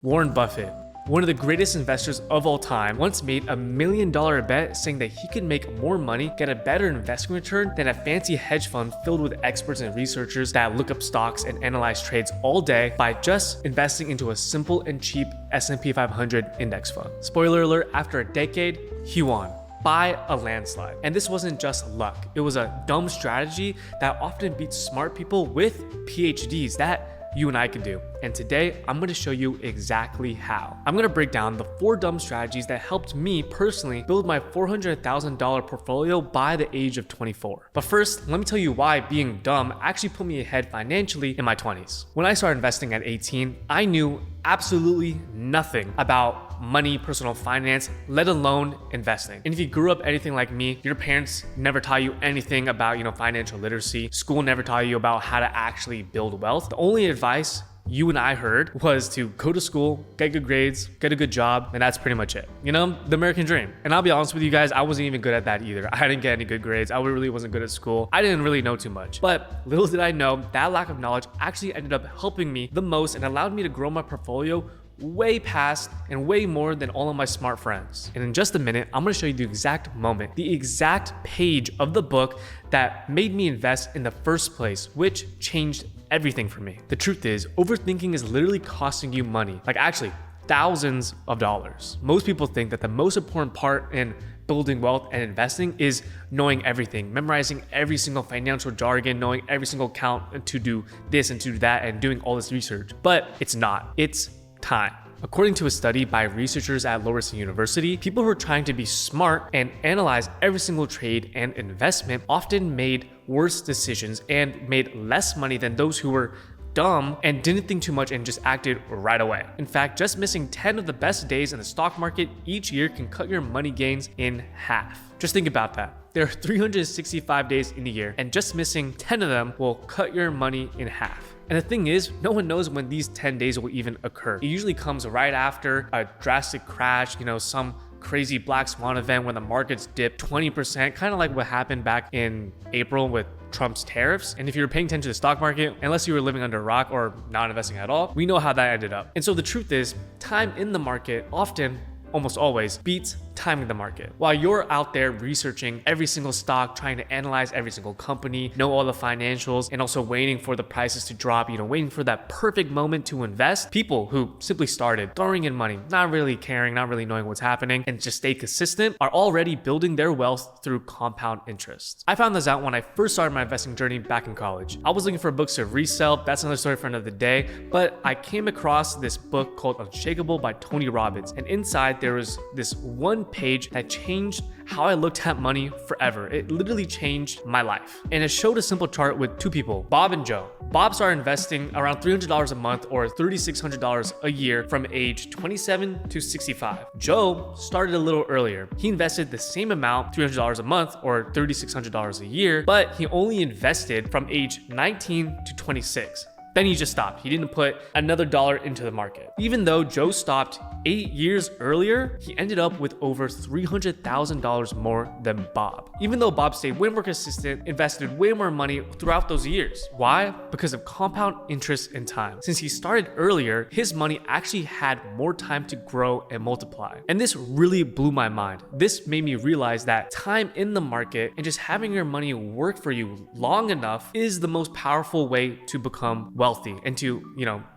Warren Buffett, one of the greatest investors of all time, once made $1 million bet saying that he could make more money, get a better investment return than a fancy hedge fund filled with experts and researchers that look up stocks and analyze trades all day by just investing into a simple and cheap S&P 500 index fund. Spoiler alert, after a decade, he won by a landslide. And this wasn't just luck. It was a dumb strategy that often beats smart people with PhDs that you and I can do. And today, I'm gonna show you exactly how. I'm gonna break down the 4 dumb strategies that helped me personally build my $400,000 portfolio by the age of 24. But first, let me tell you why being dumb actually put me ahead financially in my 20s. When I started investing at 18, I knew absolutely nothing about money, personal finance, let alone investing. And if you grew up anything like me, your parents never taught you anything about, financial literacy. School never taught you about how to actually build wealth. The only advice you and I heard was to go to school, get good grades, get a good job, and that's pretty much it. The American dream. And I'll be honest with you guys, I wasn't even good at that either. I didn't get any good grades. I really wasn't good at school. I didn't really know too much. But little did I know, that lack of knowledge actually ended up helping me the most and allowed me to grow my portfolio way past and way more than all of my smart friends. And in just a minute, I'm gonna show you the exact moment, the exact page of the book that made me invest in the first place, which changed everything for me. The truth is, overthinking is literally costing you money, like actually thousands of dollars. Most people think that the most important part in building wealth and investing is knowing everything, memorizing every single financial jargon, knowing every single account to do this and to do that, and doing all this research. But it's not. It's time. According to a study by researchers at Lowerson University, people who are trying to be smart and analyze every single trade and investment often made worse decisions and made less money than those who were dumb and didn't think too much and just acted right away. In fact, just missing 10 of the best days in the stock market each year can cut your money gains in half. Just think about that. There are 365 days in a year, and just missing 10 of them will cut your money in half. And the thing is, no one knows when these 10 days will even occur. It usually comes right after a drastic crash, some crazy black swan event when the markets dip 20%, kind of like what happened back in April with Trump's tariffs. And if you were paying attention to the stock market, unless you were living under a rock or not investing at all, we know how that ended up. And so the truth is, time in the market often, almost always, beats timing the market. While you're out there researching every single stock, trying to analyze every single company, know all the financials, and also waiting for the prices to drop, waiting for that perfect moment to invest, people who simply started throwing in money, not really caring, not really knowing what's happening, and just stay consistent, are already building their wealth through compound interest. I found this out when I first started my investing journey back in college. I was looking for books to resell. That's another story for another day. But I came across this book called Unshakable by Tony Robbins. And inside there was this one page that changed how I looked at money forever. It literally changed my life. And it showed a simple chart with 2 people, Bob and Joe. Bob started investing around $300 a month or $3,600 a year from age 27 to 65. Joe started a little earlier. He invested the same amount, $300 a month or $3,600 a year, but he only invested from age 19 to 26. Then he just stopped. He didn't put another dollar into the market. Even though Joe stopped 8 years earlier, he ended up with over $300,000 more than Bob. Even though Bob stayed way more consistent, invested way more money throughout those years. Why? Because of compound interest in time. Since he started earlier, his money actually had more time to grow and multiply. And this really blew my mind. This made me realize that time in the market and just having your money work for you long enough is the most powerful way to become wealthy and to,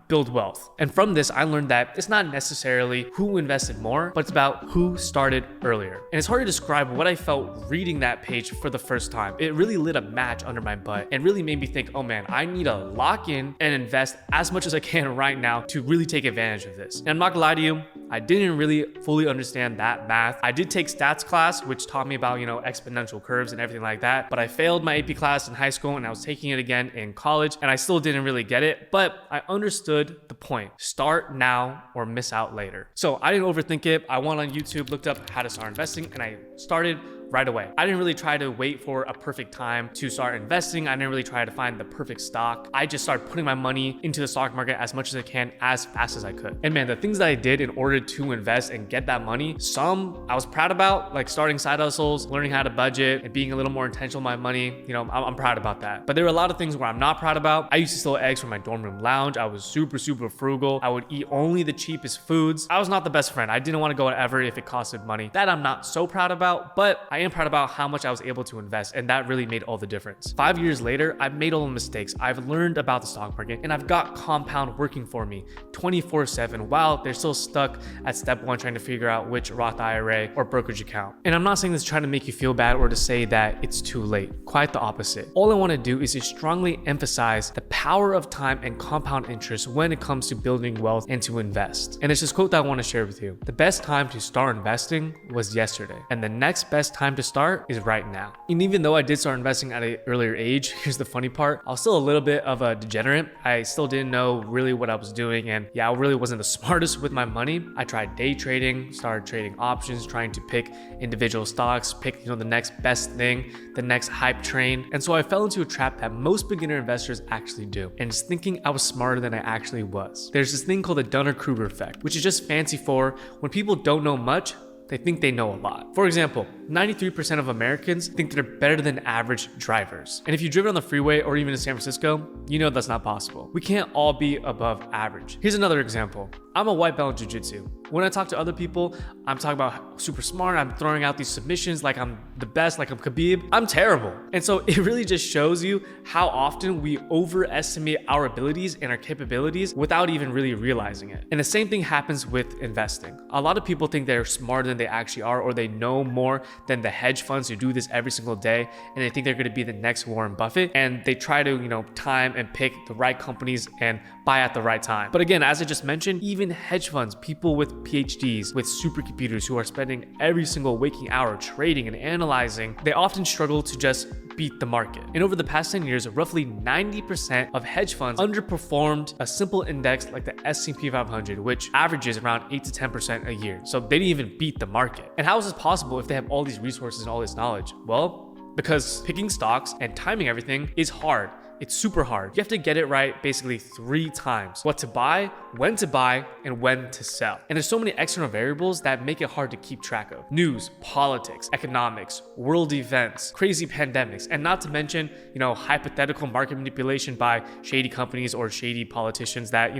build wealth. And from this, I learned that it's not necessarily who invested more, but it's about who started earlier. And it's hard to describe what I felt reading that page for the first time. It really lit a match under my butt and really made me think, oh man, I need to lock in and invest as much as I can right now to really take advantage of this. And I'm not gonna lie to you, I didn't really fully understand that math. I did take stats class, which taught me about, exponential curves and everything like that, but I failed my AP class in high school and I was taking it again in college and I still didn't really get it, but I understood the point. Start now or miss out later. So I didn't overthink it. I went on YouTube, looked up how to start investing, and I started right away. I didn't really try to wait for a perfect time to start investing. I didn't really try to find the perfect stock. I just started putting my money into the stock market as much as I can, as fast as I could. And man, the things that I did in order to invest and get that money, some I was proud about, like starting side hustles, learning how to budget, and being a little more intentional with my money. I'm proud about that. But there were a lot of things where I'm not proud about. I used to steal eggs from my dorm room lounge. I was super frugal. I would eat only the cheapest foods. I was not the best friend. I didn't want to go ever if it costed money. That I'm not so proud about, but I am proud about how much I was able to invest, and that really made all the difference. 5 years later, I've made all the mistakes. I've learned about the stock market, and I've got compound working for me 24/7 while they're still stuck at step one trying to figure out which Roth IRA or brokerage account. And I'm not saying this to try to make you feel bad or to say that it's too late. Quite the opposite. All I want to do is just strongly emphasize the power of time and compound interest when it comes to building wealth and to invest. And it's this quote that I want to share with you. The best time to start investing was yesterday, and the next best time to start is right now. And even though I did start investing at an earlier age, here's the funny part, I was still a little bit of a degenerate. I still didn't know really what I was doing, and yeah, I really wasn't the smartest with my money. I tried day trading, started trading options, trying to pick individual stocks, pick the next best thing, the next hype train. And so I fell into a trap that most beginner investors actually do, and just thinking I was smarter than I actually was. There's this thing called the Dunning-Kruger effect, which is just fancy for when people don't know much, they think they know a lot. For example, 93% of Americans think they're better than average drivers. And if you've driven on the freeway or even in San Francisco, you know that's not possible. We can't all be above average. Here's another example. I'm a white belt in jiu-jitsu. When I talk to other people, I'm talking about super smart. I'm throwing out these submissions like I'm the best, like I'm Khabib. I'm terrible. And so it really just shows you how often we overestimate our abilities and our capabilities without even really realizing it. And the same thing happens with investing. A lot of people think they're smarter than they actually are, or they know more than the hedge funds who do this every single day, and they think they're going to be the next Warren Buffett, and they try to time and pick the right companies and buy at the right time. But again, as I just mentioned, even hedge funds, people with PhDs, with supercomputers who are spending every single waking hour trading and analyzing, they often struggle to just beat the market. And over the past 10 years, roughly 90% of hedge funds underperformed a simple index like the S&P 500, which averages around 8 to 10% a year. So they didn't even beat the market. And how is this possible if they have all these resources and all this knowledge? Well, because picking stocks and timing everything is hard. It's super hard. You have to get it right basically 3 times. What to buy, when to buy, and when to sell. And there's so many external variables that make it hard to keep track of. News, politics, economics, world events, crazy pandemics, and not to mention, hypothetical market manipulation by shady companies or shady politicians that,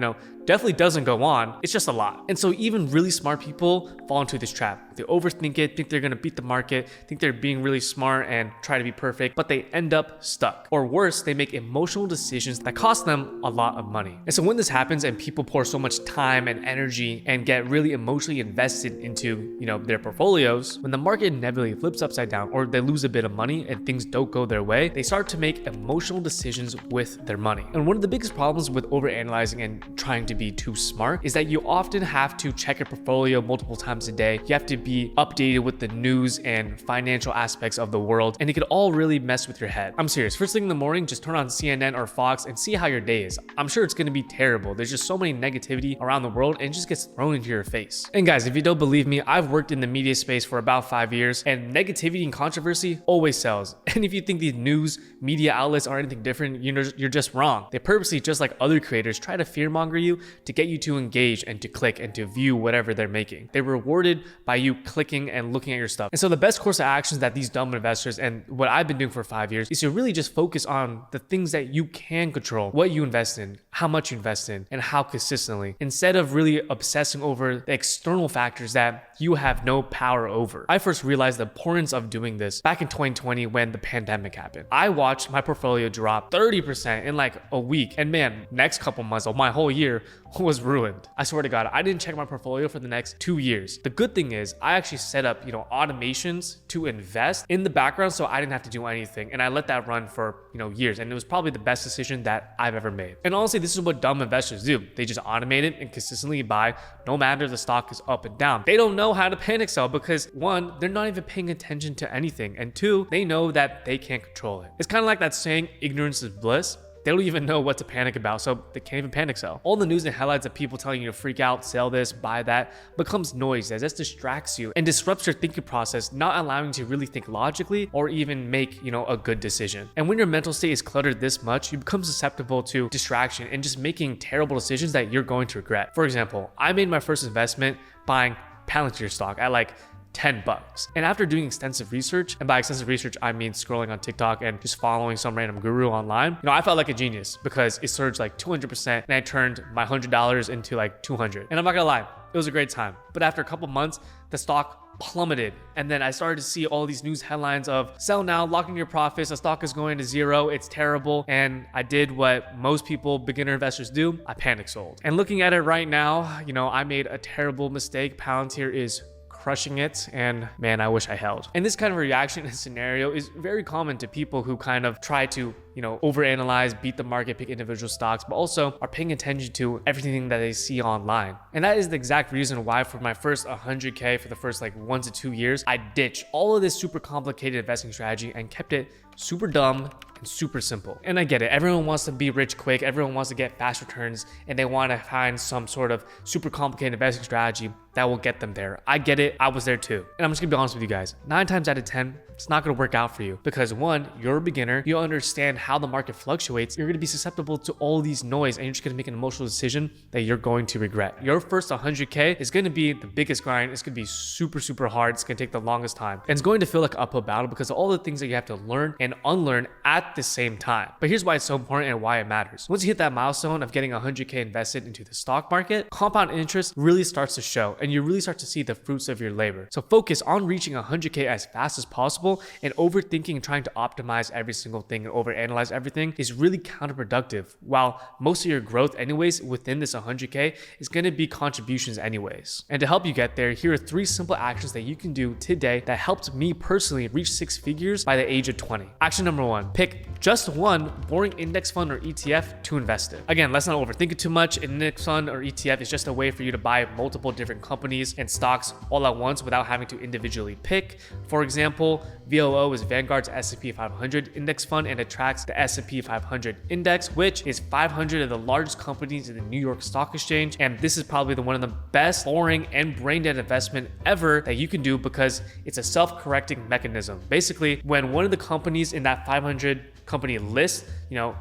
definitely doesn't go on. It's just a lot. And so even really smart people fall into this trap. They overthink it, think they're gonna beat the market, think they're being really smart and try to be perfect, but they end up stuck. Or worse, they make emotional decisions that cost them a lot of money. And so when this happens and people pour so much time and energy and get really emotionally invested into, their portfolios, when the market inevitably flips upside down or they lose a bit of money and things don't go their way, they start to make emotional decisions with their money. And one of the biggest problems with overanalyzing and trying to be too smart is that you often have to check your portfolio multiple times a day. You have to be updated with the news and financial aspects of the world, and it could all really mess with your head. I'm serious. First thing in the morning, just turn on CNN or Fox and see how your day is. I'm sure it's going to be terrible. There's just so many negativity around the world and it just gets thrown into your face. And guys, if you don't believe me, I've worked in the media space for about 5 years, and negativity and controversy always sells. And if you think these news media outlets are anything different, you're just wrong. They purposely, just like other creators, try to fearmonger you to get you to engage and to click and to view whatever they're making. They're rewarded by you clicking and looking at your stuff. And so the best course of actions that these dumb investors, and what I've been doing for 5 years, is to really just focus on the things that you can control, what you invest in, how much you invest in, and how consistently, instead of really obsessing over the external factors that you have no power over. I first realized the importance of doing this back in 2020 when the pandemic happened. I watched my portfolio drop 30% in like a week, and man, next couple months of my whole year was ruined. I swear to God, I didn't check my portfolio for the next 2 years. The good thing is I actually set up, automations to invest in the background so I didn't have to do anything. And I let that run for, years. And it was probably the best decision that I've ever made. And honestly, this is what dumb investors do. They just automate it and consistently buy no matter the stock is up and down. They don't know how to panic sell because 1, they're not even paying attention to anything. And 2, they know that they can't control it. It's kind of like that saying, ignorance is bliss. they don't even know what to panic about, so they can't even panic sell. All the news and headlines of people telling you to freak out, sell this, buy that, becomes noise as this distracts you and disrupts your thinking process, not allowing you to really think logically or even make, a good decision. And when your mental state is cluttered this much, you become susceptible to distraction and just making terrible decisions that you're going to regret. For example, I made my first investment buying Palantir stock at like $10. And after doing extensive research, and by extensive research, I mean scrolling on TikTok and just following some random guru online, I felt like a genius because it surged like 200% and I turned my $100 into like 200. And I'm not gonna lie, it was a great time. But after a couple months, the stock plummeted. And then I started to see all these news headlines of sell now, lock in your profits, the stock is going to zero, it's terrible. And I did what most people, beginner investors do, I panic sold. And looking at it right now, I made a terrible mistake. Palantir is crushing it, and man, I wish I held. And this kind of reaction and scenario is very common to people who kind of try to overanalyze, beat the market, pick individual stocks, but also are paying attention to everything that they see online. And that is the exact reason why for my first 100K, for the first like 1 to 2 years, I ditched all of this super complicated investing strategy and kept it super dumb and super simple. And I get it. Everyone wants to be rich quick. Everyone wants to get fast returns and they want to find some sort of super complicated investing strategy that will get them there. I get it. I was there too. And I'm just gonna be honest with you guys. 9 times out of 10, it's not gonna work out for you because one, you're a beginner. You don't understand how the market fluctuates. You're gonna be susceptible to all these noise and you're just gonna make an emotional decision that you're going to regret. Your first 100K is gonna be the biggest grind. It's gonna be super, super hard. It's gonna take the longest time. And it's going to feel like an uphill battle because of all the things that you have to learn and unlearn at the same time. But here's why it's so important and why it matters. Once you hit that milestone of getting 100K invested into the stock market, compound interest really starts to show and you really start to see the fruits of your labor. So focus on reaching 100K as fast as possible, and overthinking and trying to optimize every single thing and overanalyze everything is really counterproductive, while most of your growth anyways within this 100K is going to be contributions anyways. And to help you get there, here are 3 simple actions that you can do today that helped me personally reach 6 figures by the age of 20. Action number 1, pick just one boring index fund or ETF to invest in. Again, let's not overthink it too much. An index fund or ETF is just a way for you to buy multiple different companies and stocks all at once without having to individually pick. For example, VOO is Vanguard's S&P 500 index fund and it tracks the S&P 500 index, which is 500 of the largest companies in the New York Stock Exchange. And this is probably one of the best, boring, and brain-dead investment ever that you can do because it's a self-correcting mechanism. Basically, when one of the companies in that 500 company list,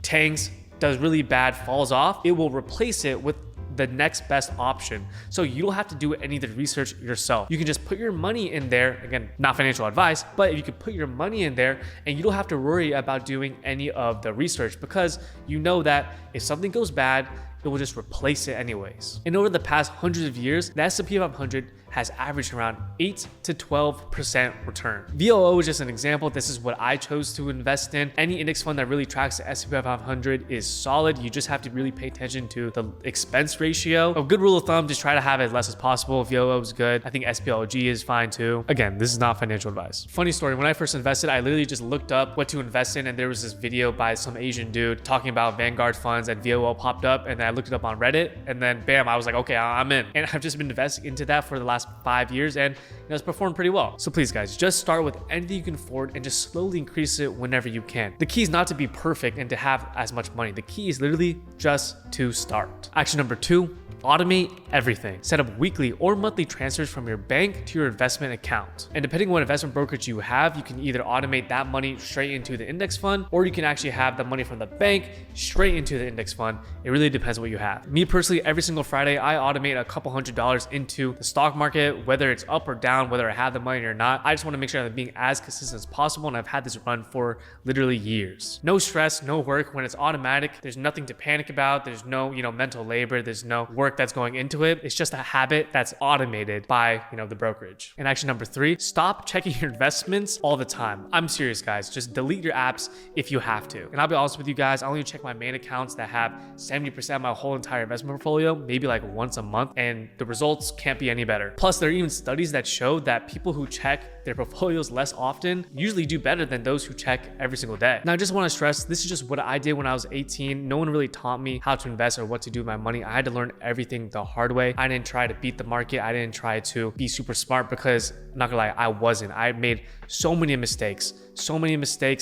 tanks, does really bad, falls off, it will replace it with the next best option. So you don't have to do any of the research yourself. You can just put your money in there. Again, not financial advice, but you can put your money in there and you don't have to worry about doing any of the research because you know that if something goes bad, it will just replace it anyways. And over the past hundreds of years, the S&P 500 has averaged around 8 to 12% return. VOO is just an example. This is what I chose to invest in. Any index fund that really tracks the S&P 500 is solid. You just have to really pay attention to the expense ratio. A good rule of thumb, just try to have it as less as possible. VOO is good. I think SPLG is fine too. Again, this is not financial advice. Funny story, when I first invested, I literally just looked up what to invest in and there was this video by some Asian dude talking about Vanguard funds and VOO popped up and then I looked it up on Reddit and then bam, I was like, okay, I'm in. And I've just been investing into that for the last 5 years and it's performed pretty well. So please guys, just start with anything you can afford and just slowly increase it whenever you can. The key is not to be perfect and to have as much money. The key is literally just to start. Action number 2, automate everything. Set up weekly or monthly transfers from your bank to your investment account. And depending on what investment brokerage you have, you can either automate that money straight into the index fund, or you can actually have the money from the bank straight into the index fund. It really depends what you have. Me personally, every single Friday, I automate a couple $100s into the stock market, whether it's up or down, whether I have the money or not. I just want to make sure I'm being as consistent as possible. And I've had this run for literally years. No stress, no work. When it's automatic, there's nothing to panic about. There's no, mental labor. There's no work that's going into it. It's just a habit that's automated by, the brokerage. And action number 3, stop checking your investments all the time. I'm serious, guys. Just delete your apps if you have to. And I'll be honest with you guys, I only check my main accounts that have 70% of my whole entire investment portfolio, maybe like once a month, and the results can't be any better. Plus, there are even studies that show that people who check their portfolios less often usually do better than those who check every single day. Now, I just want to stress, this is just what I did when I was 18. No one really taught me how to invest or what to do with my money. I had to learn everything everything the hard way. I didn't try to beat the market. I didn't try to be super smart because, I'm not gonna lie, I wasn't. I made so many mistakes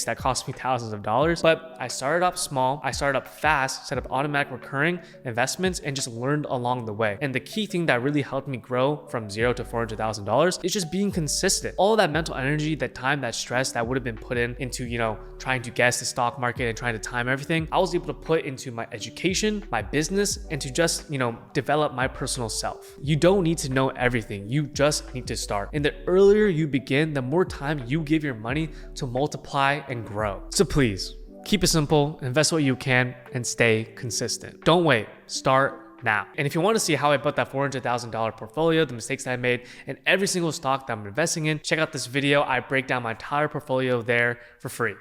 that cost me thousands of dollars. But I started up small, I started up fast, set up automatic recurring investments, and just learned along the way. And the key thing that really helped me grow from $0 to $400,000 is just being consistent. All that mental energy, that time, that stress that would have been put into, trying to guess the stock market and trying to time everything, I was able to put into my education, my business, and to just, develop my personal self. You don't need to know everything. You just need to start. And the earlier you begin, the more time you give your money to multiply and grow. So please, keep it simple, invest what you can, and stay consistent. Don't wait, start now. And if you want to see how I built that $400,000 portfolio, the mistakes that I made, and every single stock that I'm investing in, check out this video. I break down my entire portfolio there for free.